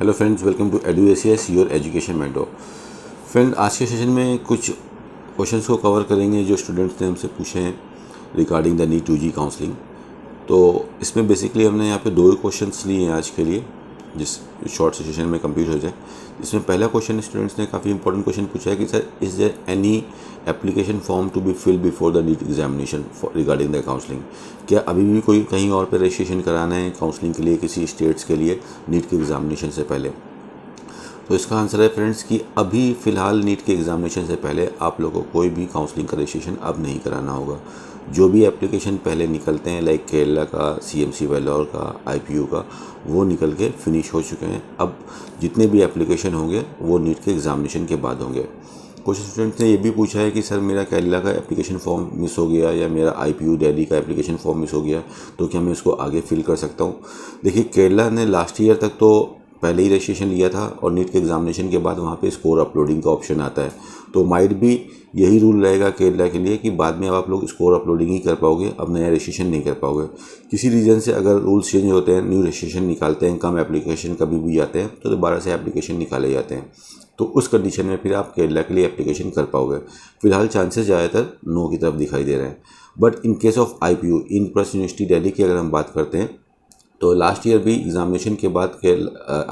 Hello friends, welcome to EduACS your education mentor. Friend, आज के session में कुछ क्वेश्चंस को कवर करेंगे जो स्टूडेंट्स ने हमसे पूछे हैं regarding the NEET 2G counselling. तो इसमें बेसिकली हमने यहाँ पे दो ही क्वेश्चंस लिए हैं आज के लिए, जिस शॉर्ट सेशन में कंप्लीट हो जाए। इसमें पहला क्वेश्चन स्टूडेंट्स ने काफ़ी इंपॉर्टेंट क्वेश्चन पूछा है कि sir, is there any application form to be fill before the NEET examination regarding the counselling. क्या अभी भी कोई कहीं और पे रजिस्ट्रेशन कराना है काउंसलिंग के लिए किसी स्टेट्स के लिए नीट के एग्जामिनेशन से पहले? तो इसका आंसर है फ्रेंड्स कि अभी फ़िलहाल नीट के एग्जामिनेशन से पहले आप लोगों को कोई भी काउंसलिंग का रजिस्ट्रेशन अब नहीं कराना होगा। जो भी एप्लीकेशन पहले निकलते हैं, लाइक केरला का, CMC वेल्लोर का, IPU का, वो निकल के फिनिश हो चुके हैं। अब जितने भी एप्लीकेशन होंगे वो नीट के एग्जामिनेशन के बाद होंगे। कुछ स्टूडेंट्स ने ये भी पूछा है कि सर, मेरा केरला का एप्लीकेशन फॉर्म मिस हो गया या मेरा IPU दिल्ली का एप्लीकेशन फॉर्म मिस हो गया, तो क्या मैं उसको आगे फिल कर सकता हूँ? देखिए, केरला ने लास्ट ईयर तक तो पहले ही रजिस्ट्रेशन लिया था और नीट के एग्जामिनेशन के बाद वहाँ पे स्कोर अपलोडिंग का ऑप्शन आता है। तो माइट भी यही रूल रहेगा केरला के लिए कि बाद में अब आप लोग स्कोर अपलोडिंग ही कर पाओगे, अब नया रजिस्ट्रेशन नहीं कर पाओगे। किसी रीज़न से अगर रूल्स चेंज होते हैं, न्यू रजिस्ट्रेशन निकालते हैं, कम एप्लीकेशन कभी भी जाते हैं, तो दोबारा से एप्लीकेशन निकाले जाते हैं। तो उस कंडीशन में फिर आप केरला के लिए एप्लीकेशन कर पाओगे। फिलहाल चांसेस ज़्यादातर नो की तरफ दिखाई दे रहे हैं। But in case of IPU, Indraprastha university Delhi की अगर हम बात करते हैं, तो लास्ट ईयर भी एग्जामिनेशन के बाद के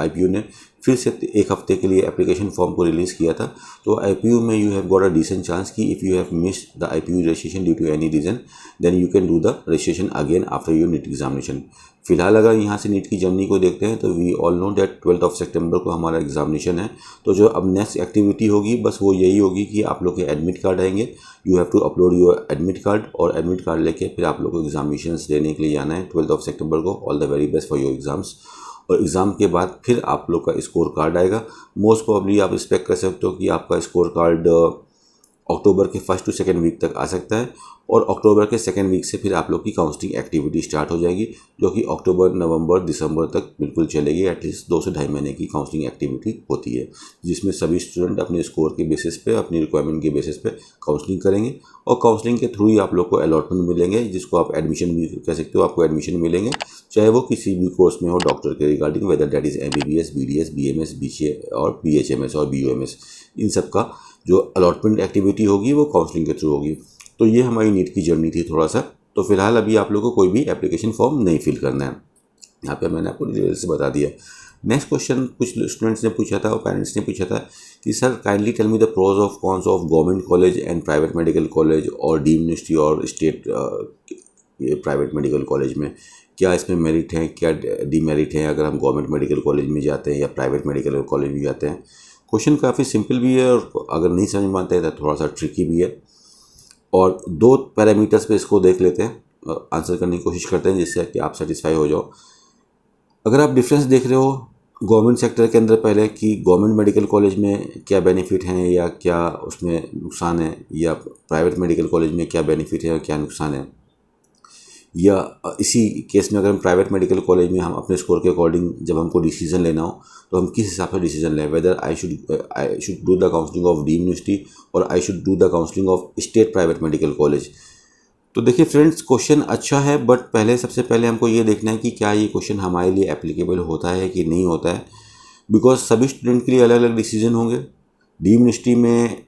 IPU ने फिर से एक हफ्ते के लिए एप्लीकेशन फॉर्म को रिलीज़ किया था। तो IPU में you have got a decent chance कि if you have missed the IPU registration due to any reason, then you can do the registration again after your NEET examination. फिलहाल अगर यहाँ से नीट की जर्नी को देखते हैं तो वी ऑल नो दैट 12 सितंबर को हमारा एग्जामिनेशन है। तो जो अब नेक्स्ट एक्टिविटी होगी बस वो यही होगी कि आप लोग के एडमिट कार्ड आएंगे, you have to upload your admit card, और एडमिट कार्ड लेके फिर आप लोग को एग्जामिनेशन देने के लिए जाना है 12 सितंबर को। All the very best for your exams. और एग्ज़ाम के बाद फिर आप लोग का स्कोर कार्ड आएगा। मोस्ट प्रॉब्ली आप एक्सपेक्ट कर सकते हो कि आपका स्कोर कार्ड अक्टूबर के 1st to 2nd वीक तक आ सकता है, और अक्टूबर के 2nd वीक से फिर आप लोग की काउंसलिंग एक्टिविटी स्टार्ट हो जाएगी, जो कि अक्टूबर, नवंबर, दिसंबर तक बिल्कुल चलेगी। एटलीस्ट 2 से ढाई महीने की काउंसलिंग एक्टिविटी होती है, जिसमें सभी स्टूडेंट अपने स्कोर के बेसिस पे, अपनी रिक्वायरमेंट के बेसिस पे काउंसलिंग करेंगे, और काउंसलिंग के थ्रू ही आप लोग को अलॉटमेंट मिलेंगे, जिसको आप एडमिशन भी कह सकते हो। आपको एडमिशन मिलेंगे चाहे वो किसी भी कोर्स में हो डॉक्टर के regarding, whether that is MBBS, BDS, BMS, BCA और BHMS और BUMS। इन सब का जो अलॉटमेंट एक्टिविटी होगी वो काउंसलिंग के थ्रू होगी। तो ये हमारी नीट की जर्नी थी थोड़ा सा। तो फिलहाल अभी आप लोगों को कोई भी एप्लीकेशन फॉर्म नहीं फिल करना है। यहाँ पे मैंने आपको डिटेल से बता दिया। नेक्स्ट क्वेश्चन कुछ स्टूडेंट्स ने पूछा था और पेरेंट्स ने पूछा था कि sir, kindly tell me the pros of cons of government college and private medical college और डीम्ड यूनिवर्सिटी और स्टेट प्राइवेट मेडिकल कॉलेज में क्या इसमें मेरिट है, क्या डीमेरिट है अगर हम गवर्नमेंट मेडिकल कॉलेज में जाते हैं या प्राइवेट मेडिकल कॉलेज में जाते हैं। क्वेश्चन काफ़ी सिंपल भी है और अगर नहीं समझ में आता है तो थोड़ा सा ट्रिकी भी है, और दो पैरामीटर्स पे इसको देख लेते हैं, आंसर करने की कोशिश करते हैं जिससे कि आप सेटिस्फाई हो जाओ। अगर आप डिफरेंस देख रहे हो गवर्नमेंट सेक्टर के अंदर पहले कि गवर्नमेंट मेडिकल कॉलेज में क्या बेनिफिट हैं या क्या उसमें नुकसान है, या प्राइवेट मेडिकल कॉलेज में क्या बेनिफिट है और क्या नुकसान है, या इसी केस में अगर हम प्राइवेट मेडिकल कॉलेज में हम अपने स्कोर के अकॉर्डिंग जब हमको डिसीजन लेना हो तो हम किस हिसाब से डिसीजन लें, whether I should do the counselling of deemed university और I should do the counselling of state private medical college. तो देखिए फ्रेंड्स, क्वेश्चन अच्छा है, बट सबसे पहले हमको ये देखना है कि क्या ये क्वेश्चन हमारे लिए एप्लीकेबल होता है कि नहीं होता है, बिकॉज सभी स्टूडेंट के लिए अलग अलग डिसीजन होंगे। डीम्ड यूनिवर्सिटी में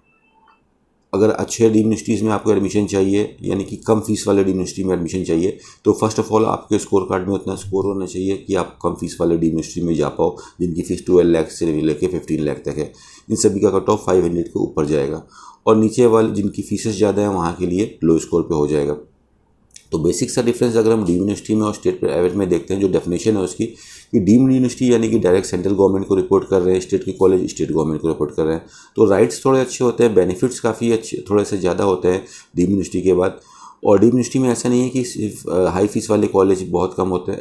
अगर अच्छे डीम्ड यूनिवर्सिटीज़ में आपको एडमिशन चाहिए, यानी कि कम फीस वाले डीम्ड यूनिवर्सिटी में एडमिशन चाहिए, तो फर्स्ट ऑफ ऑल आपके स्कोर कार्ड में उतना स्कोर होना चाहिए कि आप कम फीस वाले डीम्ड यूनिवर्सिटी में जा पाओ, जिनकी फ़ीस 12 लाख से लेकर 15 लाख तक है। इन सभी का कट ऑफ 500 के ऊपर जाएगा, और नीचे वाले जिनकी फीसेस ज़्यादा है वहाँ के लिए लो स्कोर पे हो जाएगा। तो बेसिक सा डिफरेंस अगर हम डीम्ड यूनिवर्सिटी में और स्टेट प्राइवेट में देखते हैं, जो डेफिनेशन है उसकी, कि डीम्ड यूनिवर्सिटी यानी कि डायरेक्ट सेंट्रल गवर्नमेंट को रिपोर्ट कर रहे हैं, स्टेट के कॉलेज स्टेट गवर्नमेंट को रिपोर्ट कर रहे हैं, तो राइट्स थोड़े अच्छे होते हैं, बेनिफिट्स काफ़ी अच्छे थोड़े से ज़्यादा होते हैं डीम्ड यूनिवर्सिटी के बाद। और डीम्ड यूनिवर्सिटी में ऐसा नहीं है कि सिर्फ हाई फीस वाले कॉलेज बहुत कम होते हैं,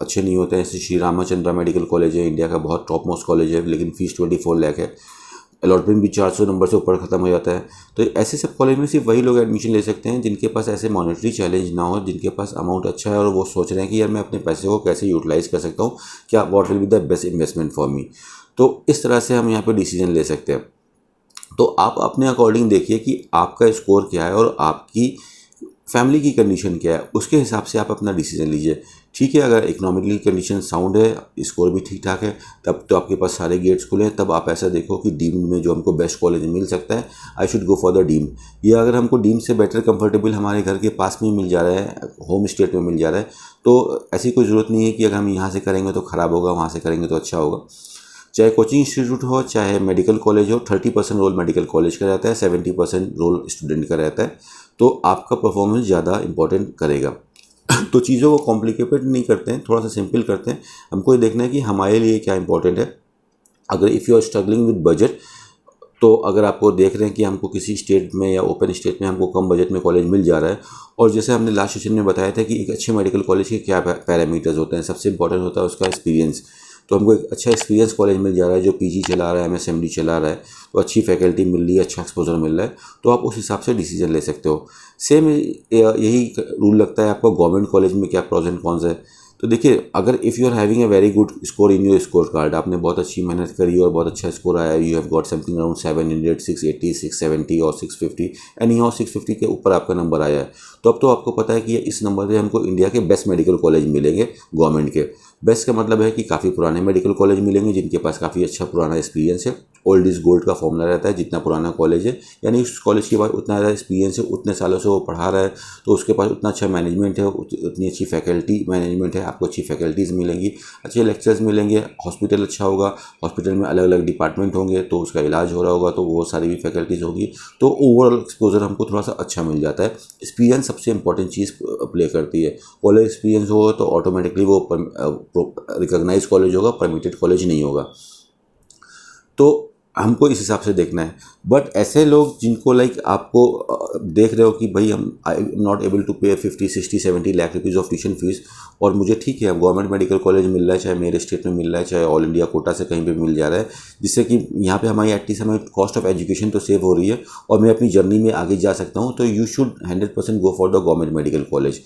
अच्छे नहीं होते हैं। जैसे श्री रामाचंद्रा मेडिकल कॉलेज है, इंडिया का बहुत टॉप मोस्ट कॉलेज है, लेकिन फ़ीस 24 लाख है, अलॉटमेंट भी 400 नंबर से ऊपर ख़त्म हो जाता है। तो ऐसे सब कॉलेज में सिर्फ वही लोग एडमिशन ले सकते हैं जिनके पास ऐसे मॉनेटरी चैलेंज ना हो, जिनके पास अमाउंट अच्छा है और वो सोच रहे हैं कि यार मैं अपने पैसे को कैसे यूटिलाइज़ कर सकता हूँ, क्या what will be the best investment for me. तो इस तरह से हम यहाँ पे डिसीजन ले सकते हैं। तो आप अपने अकॉर्डिंग देखिए कि आपका स्कोर क्या है और आपकी फैमिली की कंडीशन क्या है, उसके हिसाब से आप अपना डिसीजन लीजिए। ठीक है, अगर इकोनॉमिकली कंडीशन साउंड है, स्कोर भी ठीक ठाक है, तब तो आपके पास सारे गेट्स खुले हैं, तब आप ऐसा देखो कि डीम्ड में जो हमको बेस्ट कॉलेज मिल सकता है, I should go for the deemed. या अगर हमको डीम्ड से बेटर कंफर्टेबल हमारे घर के पास में मिल जा रहा है, होम स्टेट में मिल जा रहा है, तो ऐसी कोई ज़रूरत नहीं है कि अगर हम यहाँ से करेंगे तो ख़राब होगा, वहाँ से करेंगे तो अच्छा होगा। चाहे कोचिंग इंस्टीट्यूट हो, चाहे मेडिकल कॉलेज हो, 30% रोल मेडिकल कॉलेज का रहता है, 70% रोल स्टूडेंट का रहता है, तो आपका परफॉर्मेंस ज़्यादा इंपॉर्टेंट करेगा। तो चीज़ों को कॉम्प्लिकेटेड नहीं करते हैं, थोड़ा सा सिंपल करते हैं। हमको ये देखना है कि हमारे लिए क्या इंपॉर्टेंट है। अगर if you are struggling with budget, तो अगर आपको देख रहे हैं कि हमको किसी स्टेट में या ओपन स्टेट में हमको कम बजट में कॉलेज मिल जा रहा है, और जैसे हमने लास्ट सेशन में बताया था कि एक अच्छे मेडिकल कॉलेज के क्या पैरामीटर्स होते हैं, सबसे इंपॉर्टेंट होता है उसका एक्सपीरियंस। तो हमको एक अच्छा एक्सपीरियंस कॉलेज मिल जा रहा है जो पीजी चला रहा है, एमएसएमडी चला रहा है, तो अच्छी फैकल्टी मिल रही है, अच्छा एक्सपोजर मिल रहा है, तो आप उस हिसाब से डिसीजन ले सकते हो। सेम यही रूल लगता है आपको गवर्नमेंट कॉलेज में क्या प्रोज एंड कॉन्स है। तो देखिए, अगर if you are having a very good score in your score card, आपने बहुत अच्छी मेहनत करी और बहुत अच्छा स्कोर आया, you have got something around 700, 680, 670 और 650, एंड यहाँ 650 के ऊपर आपका नंबर आया है, तो अब तो आपको पता है कि इस नंबर पे हमको इंडिया के बेस्ट मेडिकल कॉलेज मिलेंगे गवर्नमेंट के। बेस्ट का मतलब है कि काफ़ी पुराने मेडिकल कॉलेज मिलेंगे जिनके पास काफ़ी अच्छा पुराना एक्सपीरियंस है। ओल्ड इज़ गोल्ड का फॉर्मूला रहता है, जितना पुराना कॉलेज है, यानी उस कॉलेज के बाद उतना ज़्यादा एक्सपीरियंस है, उतने सालों से वो पढ़ा रहा है, तो उसके पास उतना अच्छा मैनेजमेंट है, उतनी अच्छी फैकल्टी मैनेजमेंट है, आपको अच्छी फैकल्टीज़ मिलेंगी, अच्छे लेक्चर्स मिलेंगे, हॉस्पिटल अच्छा होगा, हॉस्पिटल में अलग अलग डिपार्टमेंट होंगे, तो उसका इलाज हो रहा होगा, तो वो सारी भी फैकल्टीज़ होगी, तो ओवरऑल एक्सपोजर हमको थोड़ा सा अच्छा मिल जाता है। एक्सपीरियंस सबसे इंपॉर्टेंट चीज़ प्ले करती है। कॉलेज एक्सपीरियंस होगा तो ऑटोमेटिकली वो रिकॉग्नाइज कॉलेज होगा, परमिटेड कॉलेज नहीं होगा, तो हमको इस हिसाब से देखना है। बट ऐसे लोग जिनको लाइक आपको देख रहे हो कि भाई हम I am not able to pay 50, 60, 70 lakh rupees of tuition fees, और मुझे ठीक है अब गवर्नमेंट मेडिकल कॉलेज मिल रहा है, चाहे मेरे स्टेट में मिल रहा है, चाहे ऑल इंडिया कोटा से कहीं पे मिल जा रहा है, जिससे कि यहाँ पे हमारी एटलीस्ट हमें कॉस्ट ऑफ एजुकेशन तो सेव हो रही है और मैं अपनी जर्नी में आगे जा सकता हूँ, तो you should 100% go for the government medical college.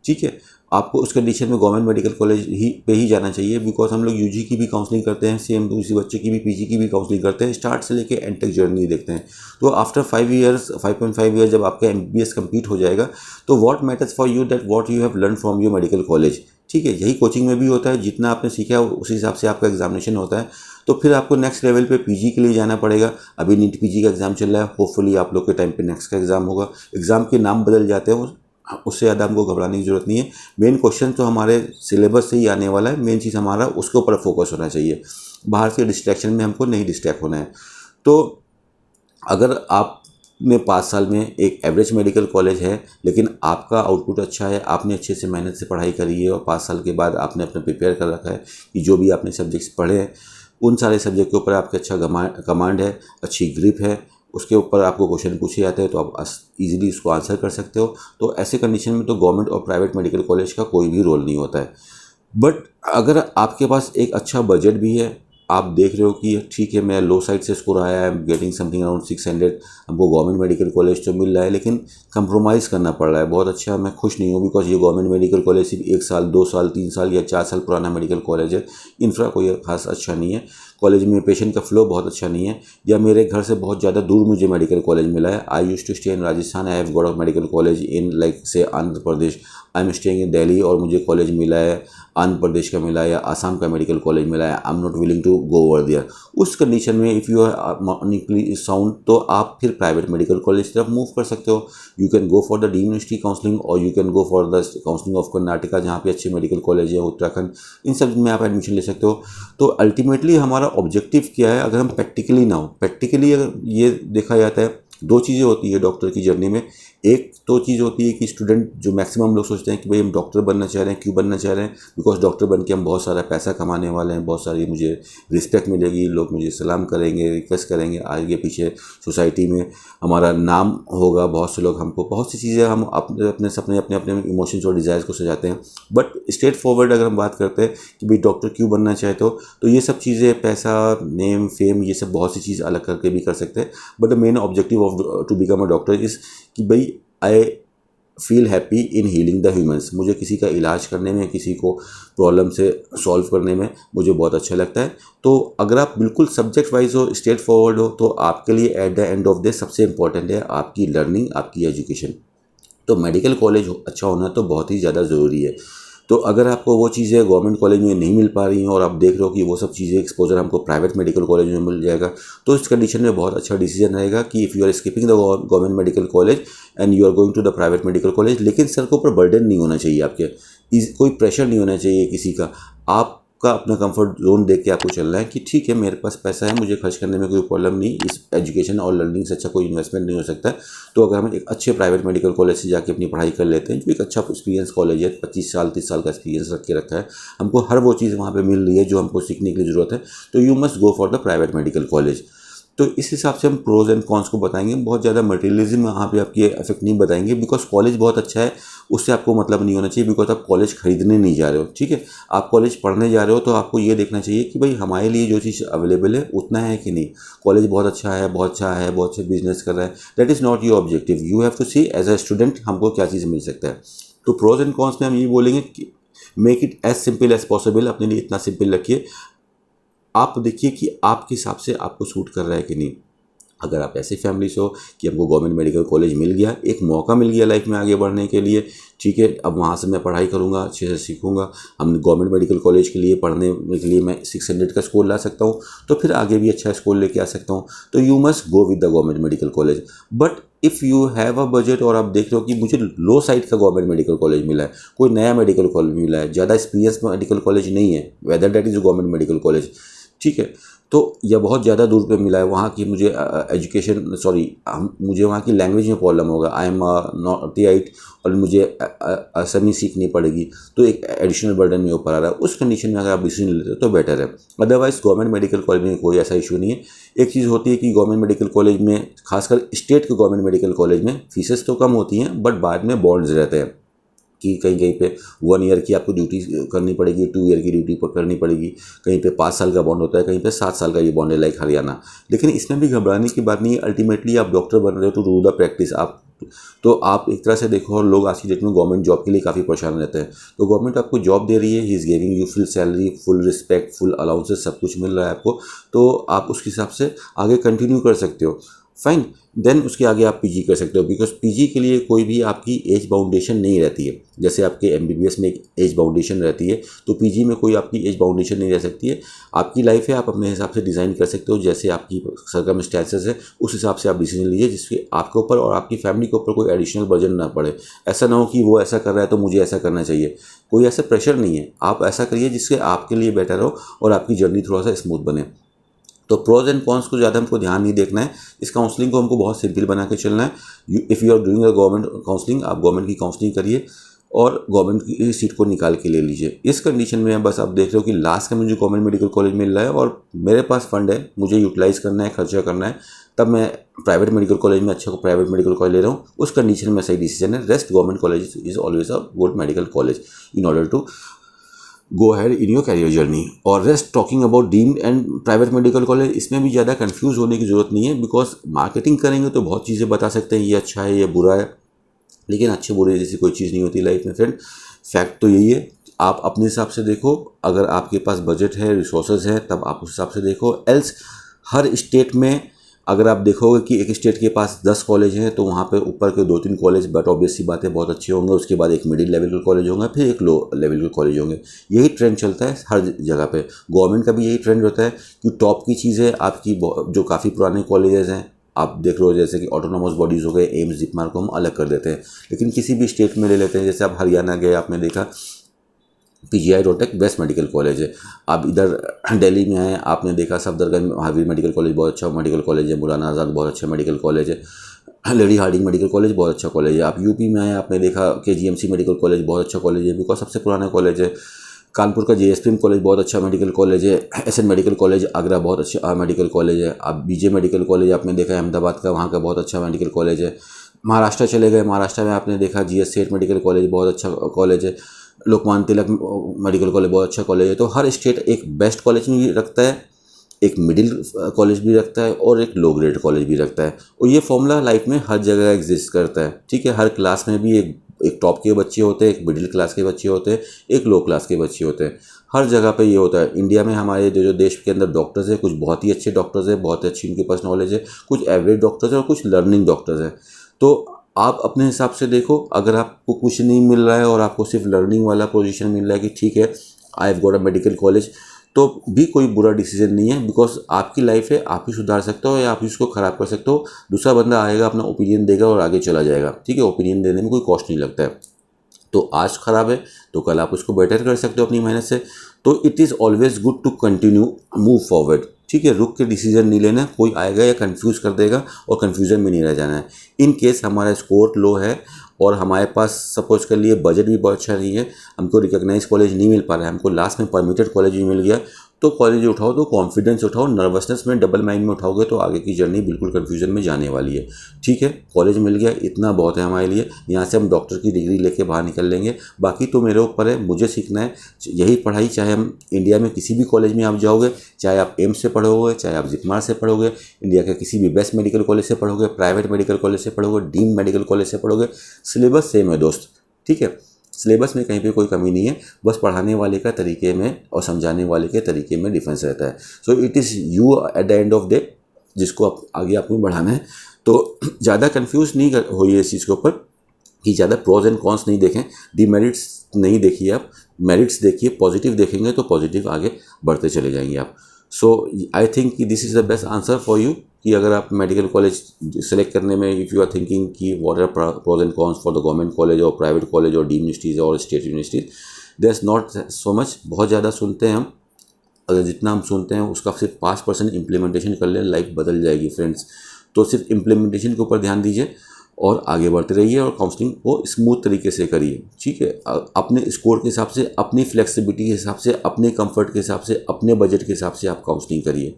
ठीक है, आपको उस कंडीशन में गवर्नमेंट मेडिकल कॉलेज ही पे ही जाना चाहिए, बिकॉज हम लोग यूजी की भी काउंसलिंग करते हैं, सेम दूसरी बच्चे की भी पीजी की भी काउंसलिंग करते हैं, स्टार्ट से लेके एंड तक जर्नी देखते हैं। तो आफ्टर 5.5 ईयर्स जब आपका एमबीबीएस कंप्लीट हो जाएगा, तो what matters for you that what you have learn from your medical college. ठीक है, यही कोचिंग में भी होता है, जितना आपने सीखा है उसी हिसाब से आपका एग्जामिनेशन होता है। तो फिर आपको नेक्स्ट लेवल पे पीजी के लिए जाना पड़ेगा। अभी नीट पीजी का एग्ज़ाम चल रहा है, होपफुली आप लोग के टाइम पे नेक्स्ट का एग्ज़ाम होगा। एग्ज़ाम के नाम बदल जाते हैं, उससे ज़्यादा हमको घबराने की ज़रूरत नहीं है। मेन क्वेश्चन तो हमारे सिलेबस से ही आने वाला है, मेन चीज़ हमारा उसके ऊपर फोकस होना चाहिए, बाहर से डिस्ट्रैक्शन में हमको नहीं डिस्ट्रैक्ट होना है। तो अगर आपने 5 साल में एक एवरेज मेडिकल कॉलेज है, लेकिन आपका आउटपुट अच्छा है, आपने अच्छे से मेहनत से पढ़ाई करी है और 5 साल के बाद आपने अपना प्रिपेयर कर रखा है कि जो भी आपने सब्जेक्ट्स पढ़े हैं उन सारे सब्जेक्ट के ऊपर आपके अच्छा कमांड है, अच्छी ग्रिप है, उसके ऊपर आपको क्वेश्चन पूछे जाते हैं तो आप इजीली उसको आंसर कर सकते हो, तो ऐसे कंडीशन में तो गवर्नमेंट और प्राइवेट मेडिकल कॉलेज का कोई भी रोल नहीं होता है। बट अगर आपके पास एक अच्छा बजट भी है, आप देख रहे हो कि ठीक है मैं लो साइड से स्कोर आया है, गेटिंग समथिंग अराउंड 600, हमको गवर्नमेंट मेडिकल कॉलेज तो मिल रहा है, लेकिन कंप्रोमाइज़ करना पड़ रहा है बहुत अच्छा, मैं खुश नहीं हूँ, बिकॉज ये गवर्नमेंट मेडिकल कॉलेज सिर्फ 1 साल 2 साल 3 साल या 4 साल पुराना मेडिकल कॉलेज है, इंफ्रा कोई खास अच्छा नहीं है, कॉलेज में पेशेंट का फ्लो बहुत अच्छा नहीं है, या मेरे घर से बहुत ज़्यादा दूर मुझे मेडिकल कॉलेज मिला है। I used to stay in Rajasthan, I have got a medical college in like say Andhra Pradesh, I am staying in Delhi और मुझे कॉलेज मिला है आंध्र प्रदेश का मिला है या आसाम का मेडिकल कॉलेज मिला है, I am not willing to go over there. उस कंडीशन में if you are monetarily sound, तो आप फिर प्राइवेट मेडिकल कॉलेज की तरफ मूव कर सकते हो। You can go for the deemed university counselling और you can go for the counselling of Karnataka, जहाँ पे अच्छे मेडिकल कॉलेज है, उत्तराखंड, इन सब में आप एडमिशन ले सकते हो। तो अल्टीमेटली हमारा ऑब्जेक्टिव क्या है, अगर हम प्रैक्टिकली ना हो, प्रैक्टिकली अगर ये देखा जाता है, 2 चीज़ें होती है डॉक्टर की जर्नी में। एक तो चीज़ होती है कि स्टूडेंट, जो मैक्सिमम लोग सोचते हैं कि भाई हम डॉक्टर बनना चाह रहे हैं, क्यों बनना चाह रहे हैं, बिकॉज डॉक्टर बन के हम बहुत सारा पैसा कमाने वाले हैं, बहुत सारी मुझे रिस्पेक्ट मिलेगी, लोग मुझे सलाम करेंगे, रिक्वेस्ट करेंगे, आगे पीछे सोसाइटी में हमारा नाम होगा, बहुत से लोग हमको, बहुत सी चीज़ें हम अपने अपने सपने अपने अपने इमोशंस और डिज़ायर्स को सजाते हैं। बट स्ट्रेट फॉरवर्ड अगर हम बात करते हैं कि भाई डॉक्टर क्यों बनना चाहते हो, तो ये सब चीज़ें, पैसा, नेम, फेम, ये सब बहुत सी चीज़ अलग करके भी कर सकते हैं। But the main objective of to become a doctor is कि भाई I feel happy in healing the humans, मुझे किसी का इलाज करने में, किसी को प्रॉब्लम से सॉल्व करने में मुझे बहुत अच्छा लगता है। तो अगर आप बिल्कुल सब्जेक्ट वाइज हो, स्ट्रेट फॉरवर्ड हो, तो आपके लिए at the end of day सबसे इंपॉर्टेंट है आपकी लर्निंग, आपकी एजुकेशन। तो मेडिकल कॉलेज अच्छा होना तो बहुत ही ज़्यादा ज़रूरी है। तो अगर आपको वो चीज़ें गवर्नमेंट कॉलेज में नहीं मिल पा रही हैं और आप देख रहे हो कि वो सब चीज़ें एक्सपोजर हमको प्राइवेट मेडिकल कॉलेज में मिल जाएगा, तो इस कंडीशन में बहुत अच्छा डिसीजन रहेगा कि if you are skipping the government medical college and you are going to the private medical college, लेकिन सर के ऊपर बर्डन नहीं होना चाहिए आपके, कोई प्रेशर नहीं होना चाहिए किसी का। आपका अपना कंफर्ट जोन देख के आपको चलना है कि ठीक है मेरे पास पैसा है, मुझे खर्च करने में कोई प्रॉब्लम नहीं, इस एजुकेशन और लर्निंग से अच्छा कोई इन्वेस्टमेंट नहीं हो सकता। तो अगर हम एक अच्छे प्राइवेट मेडिकल कॉलेज से जाके अपनी पढ़ाई कर लेते हैं, जो एक अच्छा एक्सपीरियंस कॉलेज है, 25 साल 30 साल का एक्सपीरियंस रख के रखा है, हमको हर वो चीज़ वहाँ पे मिल रही है जो हमको सीखने की ज़रूरत है, तो you must go for the private medical college. तो इस हिसाब से हम प्रोज एंड कॉन्स को बताएंगे, बहुत ज़्यादा मटेरियलिज्म यहाँ पे आपकी इफेक्ट नहीं बताएंगे, बिकॉज कॉलेज बहुत अच्छा है उससे आपको मतलब नहीं होना चाहिए, बिकॉज आप कॉलेज खरीदने नहीं जा रहे हो, ठीक है, आप कॉलेज पढ़ने जा रहे हो, तो आपको ये देखना चाहिए कि भाई हमारे लिए जो चीज़ अवेलेबल है उतना है कि नहीं। कॉलेज बहुत अच्छा है, बहुत अच्छा है, बहुत अच्छा बिजनेस कर रहा है, that is not your objective, you have to see as a student हमको क्या चीज़ मिल सकता है। तो प्रोज एंड कॉन्स में हम ये बोलेंगे कि make it as simple as possible, अपने लिए इतना सिंपल रखिए, आप देखिए कि आपके हिसाब से आपको सूट कर रहा है कि नहीं। अगर आप ऐसी फैमिली से हो कि हमको गवर्नमेंट मेडिकल कॉलेज मिल गया, एक मौका मिल गया लाइफ में आगे बढ़ने के लिए, ठीक है, अब वहाँ से मैं पढ़ाई करूँगा, अच्छे से सीखूंगा, हम गवर्नमेंट मेडिकल कॉलेज के लिए पढ़ने के लिए मैं 600 का स्कोर ला सकता हूँ, तो फिर आगे भी अच्छा स्कोर लेके आ सकता हूँ, तो you must go with the government medical college. But if you have a budget और आप देख रहे हो कि मुझे लो साइड का गवर्नमेंट मेडिकल कॉलेज मिला है, कोई नया मेडिकल कॉलेज मिला है, ज़्यादा एक्सपीरियंस मेडिकल कॉलेज नहीं है, whether that is government medical college, ठीक है, तो यह बहुत ज़्यादा दूर पे मिला है, वहाँ की मुझे एजुकेशन मुझे वहाँ की लैंग्वेज में प्रॉब्लम होगा, आई एम नॉट राइट, और मुझे असमी सीखनी पड़ेगी, तो एक एडिशनल बर्डन मेरे ऊपर आ रहा है। उस कंडीशन में अगर आप डिसीजन लेते हो तो बेटर है, अदरवाइज गवर्नमेंट मेडिकल कॉलेज में कोई ऐसा इशू नहीं है। एक चीज़ होती है कि गवर्नमेंट मेडिकल कॉलेज में, खासकर स्टेट के गवर्नमेंट मेडिकल कॉलेज में फीसेस तो कम होती हैं, बट बाद में बॉन्ड्स रहते हैं कि कहीं कहीं पे 1 ईयर की आपको ड्यूटी करनी पड़ेगी, 2 ईयर की ड्यूटी करनी पड़ेगी, कहीं पे 5 साल का बॉन्ड होता है, कहीं पे 7 साल का ये बॉन्ड है, लाइक हरियाणा। लेकिन इसमें भी घबराने की बात नहीं है, अल्टीमेटली आप डॉक्टर बन रहे हो टू डू द प्रैक्टिस, तो आप एक तरह से देखो, और लोग आज की डेट में गवर्नमेंट जॉब के लिए काफ़ी परेशान रहते हैं, तो गवर्नमेंट आपको जॉब दे रही है, he is giving you full salary, full respect, full allowances, सब कुछ मिल रहा है आपको, तो आप उसके हिसाब से आगे कंटिन्यू कर सकते हो, फाइन। देन उसके आगे आप पीजी कर सकते हो, बिकॉज पीजी के लिए कोई भी आपकी एज बाउंडेशन नहीं रहती है, जैसे आपके एमबीबीएस में एक एज बाउंडेशन रहती है, तो पीजी में कोई आपकी एज बाउंडेशन नहीं रह सकती है। आपकी लाइफ है, आप अपने हिसाब से डिज़ाइन कर सकते हो, जैसे आपकी सर्कमस्टेंसेस है उस हिसाब से आप डिसीजन लीजिए, जिससे आपके ऊपर और आपकी फैमिली के ऊपर कोई एडिशनल बर्डन ना पड़े। ऐसा ना हो कि वो ऐसा कर रहा है तो मुझे ऐसा करना चाहिए, कोई ऐसा प्रेशर नहीं है, आप ऐसा करिए जिससे आपके लिए बेटर हो और आपकी जर्नी थोड़ा सा स्मूथ बने। तो प्रोज एंड कॉन्स को ज़्यादा हमको ध्यान नहीं देखना है, इस काउंसलिंग को हमको बहुत सिंपल बना के चलना है। If you are doing a government counselling, आप गवर्नमेंट की काउंसलिंग करिए और गवर्नमेंट की सीट को निकाल के ले लीजिए। इस कंडीशन में बस आप देख रहे हो कि लास्ट में मुझे गवर्नमेंट मेडिकल कॉलेज मिल रहा है और मेरे पास फंड है, मुझे यूटिलाइज़ करना है, खर्चा करना है, तब मैं प्राइवेट मेडिकल कॉलेज में अच्छा प्राइवेट मेडिकल कॉलेज ले रहा हूँ, उस कंडीशन में सही डिसीजन है। Rest government college is always a good medical college in order to go ahead in your career journey. और rest talking about deemed and private medical college, इसमें भी ज़्यादा कंफ्यूज होने की ज़रूरत नहीं है, बिकॉज मार्केटिंग करेंगे तो बहुत चीज़ें बता सकते हैं, ये अच्छा है, ये बुरा है, लेकिन अच्छे बुरे जैसी कोई चीज़ नहीं होती लाइफ में फ्रेंड। फैक्ट तो यही है, आप अपने हिसाब से देखो, अगर आपके पास बजट है, रिसोर्सेज है, तब आप उस हिसाब से देखो। एल्स हर स्टेट में अगर आप देखोगे कि एक स्टेट के पास 10 कॉलेज हैं, तो वहाँ पे ऊपर के 2-3 कॉलेज बट ऑब्वियस सी बात है बहुत अच्छे होंगे, उसके बाद एक मिडिल लेवल के कॉलेज होंगे, फिर एक लो लेवल के कॉलेज होंगे। यही ट्रेंड चलता है हर जगह पे, गवर्नमेंट का भी यही ट्रेंड होता है कि टॉप की चीज़ें आपकी जो काफ़ी पुराने कॉलेजेस हैं, आप देख रहे हो जैसे कि ऑटोनोमस बॉडीज़ हो गए, एम्स, जिपमार को हम अलग कर देते हैं, लेकिन किसी भी स्टेट में ले लेते हैं, जैसे आप हरियाणा गए, आपने देखा PGI Rohtak best medical college है। आप इधर दिल्ली में आए, आपने देखा सफदरगंज महावीर मेडिकल कॉलेज बहुत अच्छा मेडिकल कॉलेज है, मौलाना आज़ाद बहुत अच्छा मेडिकल कॉलेज है, लेडी हार्डिंग मेडिकल कॉलेज बहुत अच्छा कॉलेज है। आप यूपी में आए, आपने देखा केजीएमसी मेडिकल कॉलेज बहुत अच्छा कॉलेज है, बिकॉज सबसे पुराना कॉलेज है। कानपुर का जेएसपीएम कॉलेज बहुत अच्छा मेडिकल कॉलेज है। एसएन मेडिकल कॉलेज आगरा बहुत अच्छा मेडिकल कॉलेज है। आप बीजे मेडिकल कॉलेज आपने देखा है अहमदाबाद का, वहाँ का बहुत अच्छा मेडिकल कॉलेज है। महाराष्ट्र चले गए, महाराष्ट्र में आपने देखा जीएस सेठ मेडिकल कॉलेज बहुत अच्छा कॉलेज है। लोकमान्य तिलक मेडिकल कॉलेज बहुत अच्छा कॉलेज है। तो हर स्टेट एक बेस्ट कॉलेज भी रखता है, एक मिडिल कॉलेज भी रखता है और एक लो ग्रेड कॉलेज भी रखता है, और ये फॉर्मूला लाइफ में हर जगह एग्जिस्ट करता है। ठीक है, हर क्लास में भी एक टॉप के बच्चे होते हैं, एक मिडिल क्लास के बच्चे होते हैं, एक लो क्लास के बच्चे होते हैं, हर जगह पे ये होता है। इंडिया में हमारे जो देश के अंदर डॉक्टर्स हैं, कुछ बहुत ही अच्छे डॉक्टर्स हैं, बहुत अच्छी उनके पास नॉलेज है, कुछ एवरेज डॉक्टर्स हैं और कुछ लर्निंग डॉक्टर्स हैं। तो आप अपने हिसाब से देखो, अगर आपको कुछ नहीं मिल रहा है और आपको सिर्फ लर्निंग वाला पोजीशन मिल रहा है कि ठीक है आई have got a medical college, तो भी कोई बुरा डिसीजन नहीं है, बिकॉज आपकी लाइफ है, आप ही सुधार सकते हो या आप इसको ख़राब कर सकते हो। दूसरा बंदा आएगा, अपना ओपिनियन देगा और आगे चला जाएगा, ठीक है। ओपिनियन देने में कोई कॉस्ट नहीं लगता है। तो आज ख़राब है तो कल आप उसको बेटर कर सकते हो अपनी मेहनत से। तो it is always good to continue move forward, ठीक है। रुक के डिसीजन नहीं लेना, कोई आएगा या कंफ्यूज कर देगा और कंफ्यूजन में नहीं रह जाना है। इन केस हमारा स्कोर लो है और हमारे पास सपोज के लिए बजट भी बहुत अच्छा नहीं है, हमको रिकॉग्नाइज कॉलेज नहीं मिल पा रहा है, हमको लास्ट में परमिटेड कॉलेज भी मिल गया, तो कॉलेज उठाओ तो कॉन्फिडेंस उठाओ, नर्वसनेस में डबल माइंड में उठाओगे तो आगे की जर्नी बिल्कुल कन्फ्यूजन में जाने वाली है, ठीक है। कॉलेज मिल गया इतना बहुत है हमारे लिए, यहाँ से हम डॉक्टर की डिग्री लेके बाहर निकल लेंगे। बाकी तो मेरे ऊपर है, मुझे सीखना है यही पढ़ाई, चाहे हम इंडिया में किसी भी कॉलेज में आप जाओगे, चाहे आप एम्स से पढ़ोगे, चाहे आप जिपमार से पढ़ोगे, इंडिया के किसी भी बेस्ट मेडिकल कॉलेज से पढ़ोगे, प्राइवेट मेडिकल कॉलेज से पढ़ोगे, डीम्ड मेडिकल कॉलेज से पढ़ोगे, सिलेबस सेम है दोस्त, ठीक है। सिलेबस में कहीं पे कोई कमी नहीं है, बस पढ़ाने वाले का तरीके में और समझाने वाले के तरीके में डिफरेंस रहता है। So it is you at the end of day जिसको आप आगे आपको बढ़ाना है। तो ज़्यादा कंफ्यूज नहीं होइए इस चीज़ के ऊपर कि ज़्यादा प्रोज एंड कॉन्स नहीं देखें, डिमेरिट्स नहीं देखिए आप, मेरिट्स देखिए। पॉजिटिव देखेंगे तो पॉजिटिव आगे बढ़ते चले जाएंगे आप। सो आई थिंक कि this is the best answer for you कि अगर आप मेडिकल कॉलेज सेलेक्ट करने में इफ़ यू आर थिंकिंग कि what are pros and cons for the government college और प्राइवेट कॉलेज और डीम्ड यूनिवर्सिटीज़ और state universities, there is not so much. बहुत ज़्यादा सुनते हैं हम, अगर जितना हम सुनते हैं उसका सिर्फ 5% इम्प्लीमेंटेशन कर लें, लाइफ बदल जाएगी फ्रेंड्स। तो सिर्फ इम्प्लीमेंटेशन के ऊपर ध्यान दीजिए और आगे बढ़ते रहिए और काउंसलिंग को स्मूथ तरीके से करिए, ठीक है। अपने स्कोर के हिसाब से, अपनी फ्लेक्सिबिलिटी के हिसाब से, अपने कंफर्ट के हिसाब से, अपने बजट के हिसाब से आप काउंसलिंग करिए,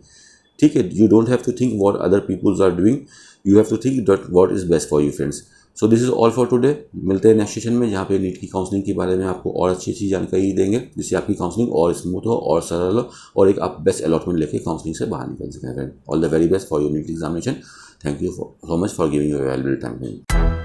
ठीक है। You don't have to think what other peoples are doing, you have to think that what is best for you friends. So this is all for today. मिलते हैं नेक्स्ट सेशन में जहाँ पे नीट की counselling के बारे में आपको और अच्छी जानकारी देंगे, जिससे आपकी काउंसलिंग और स्मूथ हो और सरल हो और एक आप बेस्ट अलॉटमेंट लेके काउंसलिंग से बाहर निकल सकें friend. All the very best for your NEET examination. Thank you so much for giving your valuable time.